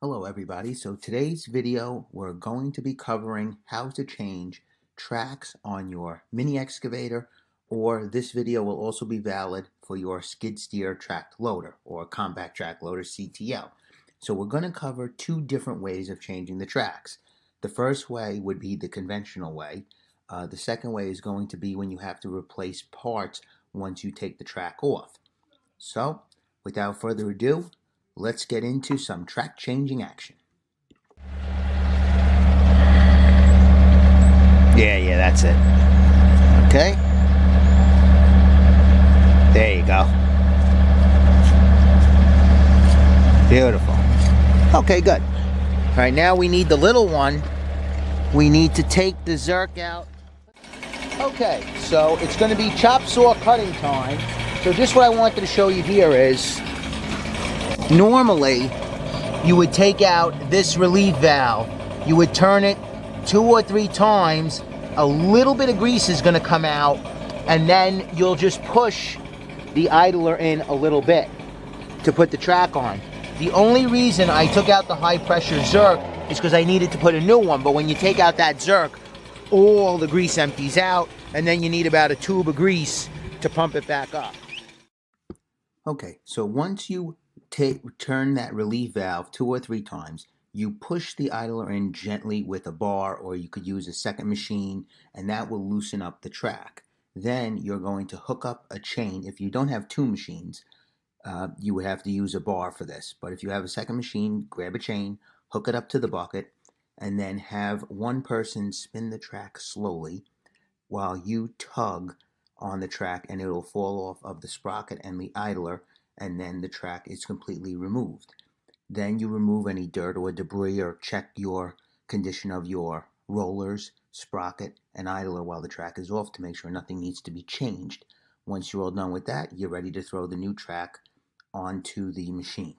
Hello everybody, so today's video we're going to be covering how to change tracks on your mini excavator, or this video will also be valid for your skid steer tracked loader or compact track loader CTL. So we're going to cover two different ways of changing the tracks. The first way would be the conventional way. The second way is going to be when you have to replace parts once you take the track off. So without further ado, let's get into some track changing action. Yeah, that's it. Okay. There you go. Beautiful. Okay, good. All right, now we need the little one. We need to take the Zerk out. Okay, so it's going to be chop saw cutting time. So just what I wanted to show you here is, normally you would take out this relief valve, you would turn it 2 or 3 times, a little bit of grease is going to come out, and then you'll just push the idler in a little bit to put the track on. The only reason I took out the high pressure Zerk is because I needed to put a new one, but when you take out that Zerk, all the grease empties out, and then you need about a tube of grease to pump it back up. Okay, so once you turn that relief valve 2 or 3 times, you push the idler in gently with a bar, or you could use a second machine, and that will loosen up the track. Then you're going to hook up a chain. If you don't have 2 machines, you would have to use a bar for this. But if you have a second machine, grab a chain, hook it up to the bucket, and then have one person spin the track slowly while you tug on the track, and it'll fall off of the sprocket and the idler, and then the track is completely removed. Then you remove any dirt or debris, or check your condition of your rollers, sprocket, and idler while the track is off to make sure nothing needs to be changed. Once you're all done with that, you're ready to throw the new track onto the machine.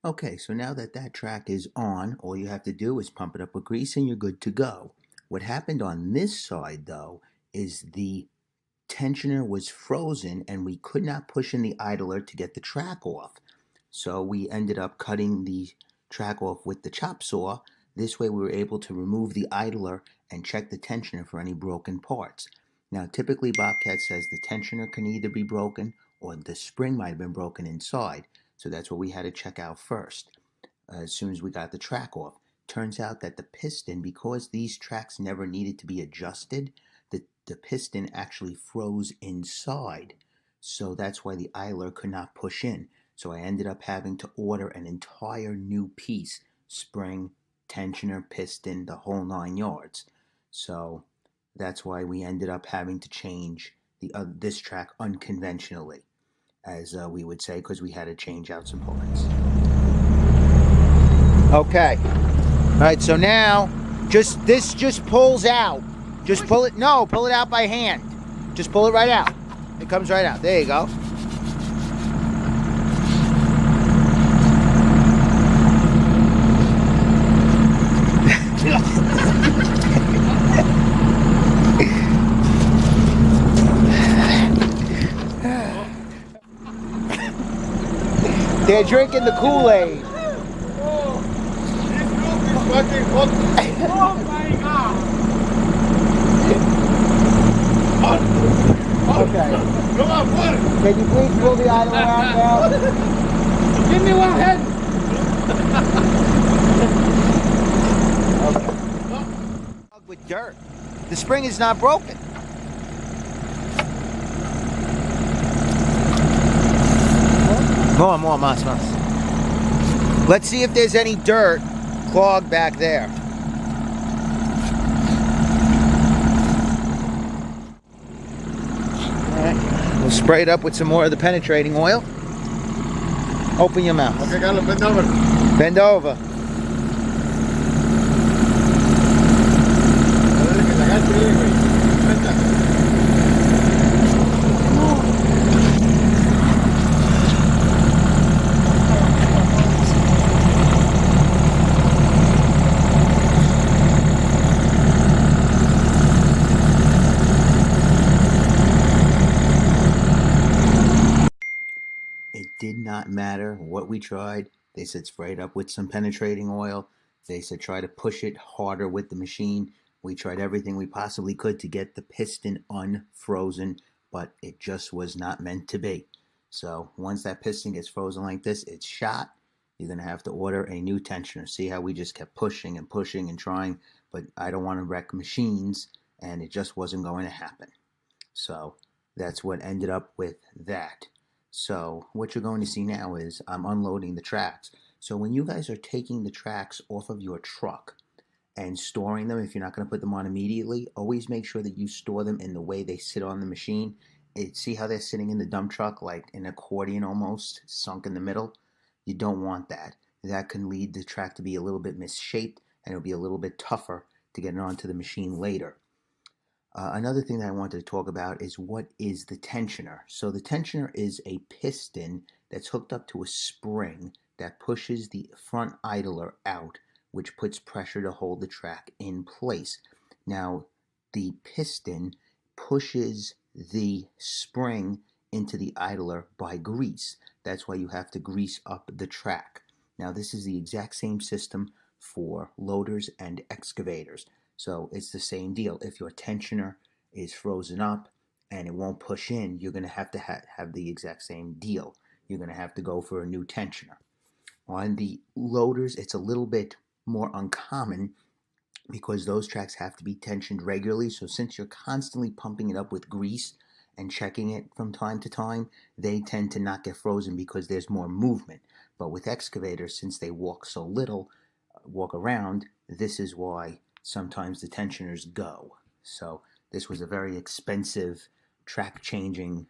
Okay, so now that that track is on, all you have to do is pump it up with grease and you're good to go. What happened on this side, though, is the tensioner was frozen and we could not push in the idler to get the track off. So we ended up cutting the track off with the chop saw. This way we were able to remove the idler and check the tensioner for any broken parts. Now typically Bobcat says the tensioner can either be broken or the spring might have been broken inside. So that's what we had to check out first as soon as we got the track off. Turns out that the piston, because these tracks never needed to be adjusted, the piston actually froze inside. So that's why the idler could not push in. So I ended up having to order an entire new piece, spring, tensioner, piston, the whole 9 yards. So that's why we ended up having to change this track unconventionally, as we would say, because we had to change out some parts. Okay. All right, so now this just pulls out. Just pull it, no, pull it out by hand. Just pull it right out. It comes right out. There you go. They're drinking the Kool-Aid. Oh my God! Okay. Can you please pull the idler out now? Give me one head! Okay. With dirt. The spring is not broken. More, mas. Let's see if there's any dirt clogged back there. Alright, we'll spray it up with some more of the penetrating oil. Open your mouth. Okay, Carlos, bend over. Bend over. Did not matter what we tried. They said spray it up with some penetrating oil. They said try to push it harder with the machine. We tried everything we possibly could to get the piston unfrozen, but it just was not meant to be. So once that piston gets frozen like this, it's shot. You're going to have to order a new tensioner. See how we just kept pushing and pushing and trying, but I don't want to wreck machines, and it just wasn't going to happen. So that's what ended up with that. So what you're going to see now is I'm unloading the tracks. So when you guys are taking the tracks off of your truck and storing them, if you're not going to put them on immediately, always make sure that you store them in the way they sit on the machine. See how they're sitting in the dump truck like an accordion almost, sunk in the middle? You don't want that. That can lead the track to be a little bit misshaped, and it'll be a little bit tougher to get it onto the machine later. Another thing that I wanted to talk about is what is the tensioner. So the tensioner is a piston that's hooked up to a spring that pushes the front idler out, which puts pressure to hold the track in place. Now, the piston pushes the spring into the idler by grease. That's why you have to grease up the track. Now, this is the exact same system for loaders and excavators. So it's the same deal. If your tensioner is frozen up and it won't push in, you're going to have the exact same deal. You're going to have to go for a new tensioner. On the loaders, it's a little bit more uncommon because those tracks have to be tensioned regularly. So since you're constantly pumping it up with grease and checking it from time to time, they tend to not get frozen because there's more movement. But with excavators, since they walk so little, walk around, this is why sometimes the tensioners go. So this was a very expensive track changing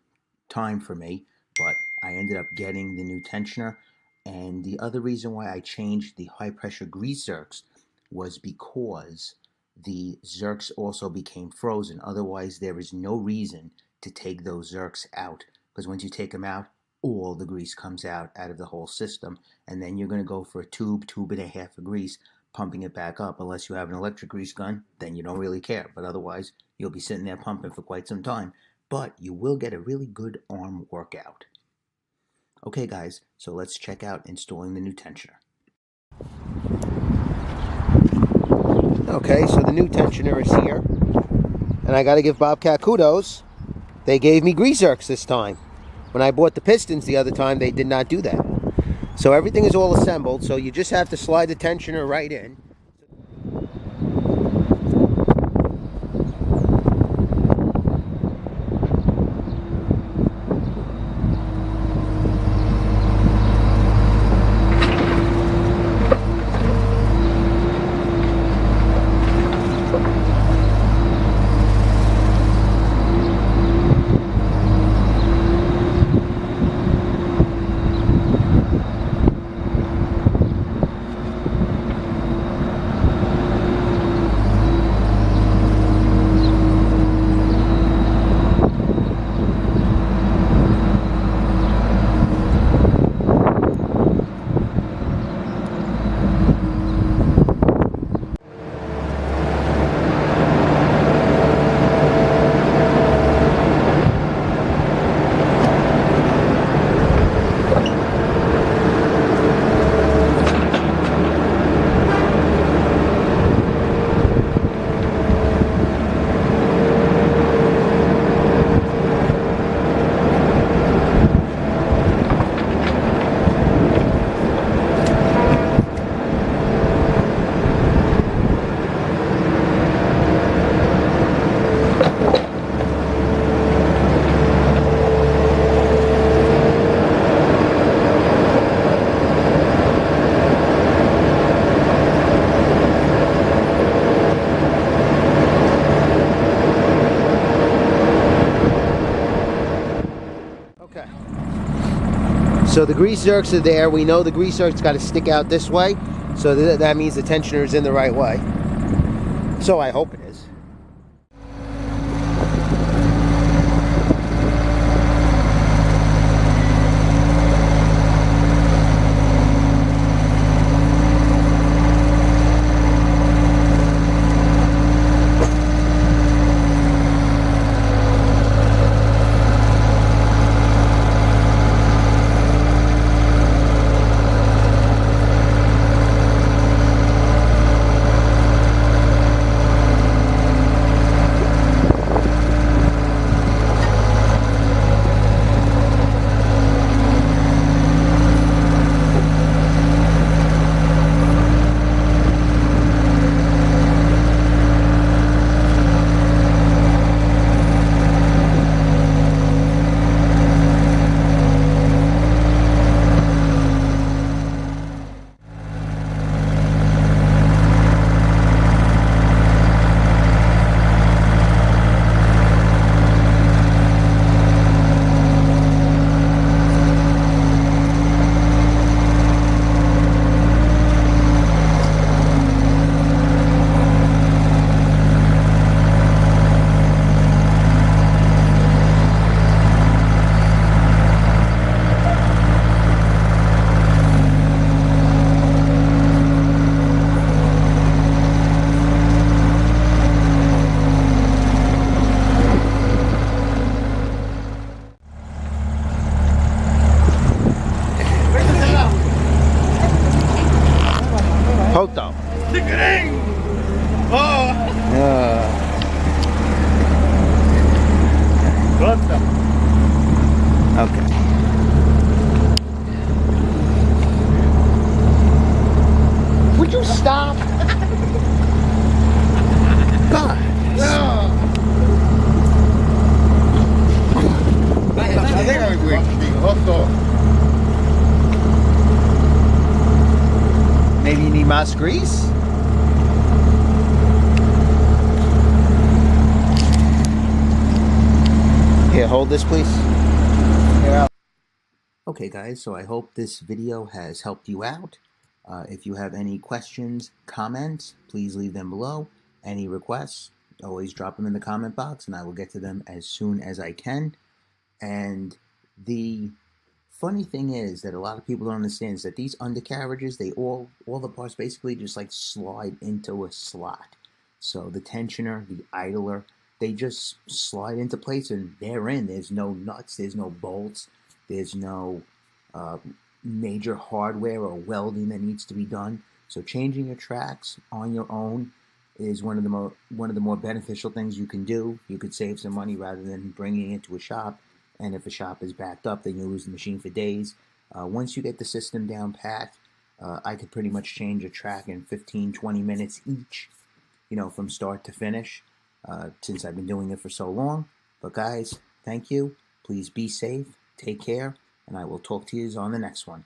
time for me, but I ended up getting the new tensioner. And the other reason why I changed the high pressure grease zerks was because the zerks also became frozen. Otherwise, there is no reason to take those zerks out, because once you take them out, all the grease comes out of the whole system, and then you're going to go for a tube and a half of grease, pumping it back up. Unless you have an electric grease gun, then you don't really care, but otherwise you'll be sitting there pumping for quite some time. but you will get a really good arm workout. Okay guys, so let's check out installing the new tensioner. Okay, so the new tensioner is here, and I gotta give Bobcat kudos. They gave me grease zerks this time. When I bought the pistons the other time, they did not do that. So everything is all assembled, so you just have to slide the tensioner right in. So the grease zerks are there. We know the grease zerks got to stick out this way, so that means the tensioner is in the right way. So I hope it is. Poto. Okay. Would you stop? God. Maybe you need mouse grease? Here, hold this, please. Okay, guys, so I hope this video has helped you out. If you have any questions, comments, please leave them below. Any requests, always drop them in the comment box, and I will get to them as soon as I can. And the funny thing is that a lot of people don't understand is that these undercarriages, they all the parts basically just like slide into a slot. So the tensioner, the idler, they just slide into place and they're in. There's no nuts, there's no bolts, there's no major hardware or welding that needs to be done. So changing your tracks on your own is one of the more beneficial things you can do. You could save some money rather than bringing it to a shop. And if a shop is backed up, then you lose the machine for days. Once you get the system down pat, I could pretty much change a track in 15-20 minutes each, from start to finish, since I've been doing it for so long. But guys, thank you. Please be safe, take care, and I will talk to you on the next one.